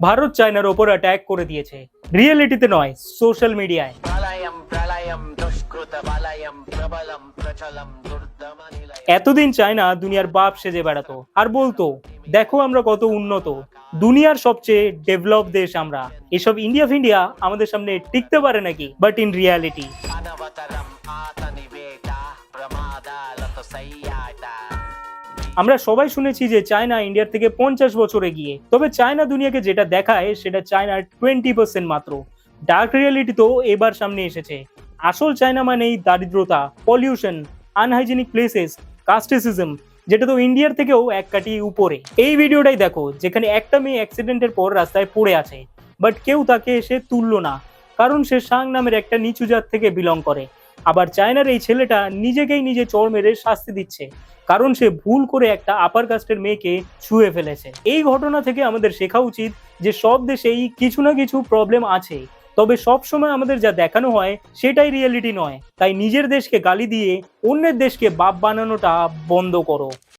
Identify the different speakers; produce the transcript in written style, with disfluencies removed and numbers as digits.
Speaker 1: ভারত চায়নার ওপর অ্যাটাক করে দিয়েছে, রিয়েলিটিতে নয়, সোশ্যাল মিডিয়ায়। এতদিন চায়না দুনিয়ার বাপ সেজে বেড়াতো আর বলতো, দেখো আমরা কত উন্নত, দুনিয়ার সবচেয়ে ডেভেলপ দেশ আমরা। এসব ইন্ডিয়া ফিন্ডিয়া আমাদের সামনে টিকতে পারে নাকি? বাট ইন রিয়ালিটি আমরা সবাই শুনেছি যে চায়না ইন্ডিয়ার থেকে 50 বছর এগিয়ে। তবে চায়না দুনিয়াকে যেটা দেখায় সেটা চায়নার 20% মাত্র। ডার্ক রিয়েলিটি তো এবার সামনে এসেছে। আসল চায়না মানেই দারিদ্রতা, পলিউশন, আনহাইজেনিক প্লেসেস, কাস্টিসিজম, যেটা তো ইন্ডিয়ার থেকেও এক কাটি উপরে। এই ভিডিওটাই দেখো, যেখানে একটা মেয়ে অ্যাক্সিডেন্টের পর রাস্তায় পড়ে আছে, বাট কেউ তাকে এসে তুললো না, কারণ সে সাং নামের একটা নিচু জাত থেকে বিলং করে। আবার চায়নার এই ছেলেটা নিজেকেই নিজে চড় মেরে শাস্তি দিচ্ছে, কারণ সে ভুল করে একটা আপার কাস্টের মেয়েকে ছুঁয়ে ফেলেছে। এই ঘটনা থেকে আমাদের শেখা উচিত যে সব দেশেই কিছু না কিছু প্রবলেম আছে, তবে সব সময় আমাদের যা দেখানো হয় সেটাই রিয়েলিটি নয়। তাই নিজের দেশকে গালি দিয়ে অন্যের দেশকে বাপ বানানোটা বন্ধ করো।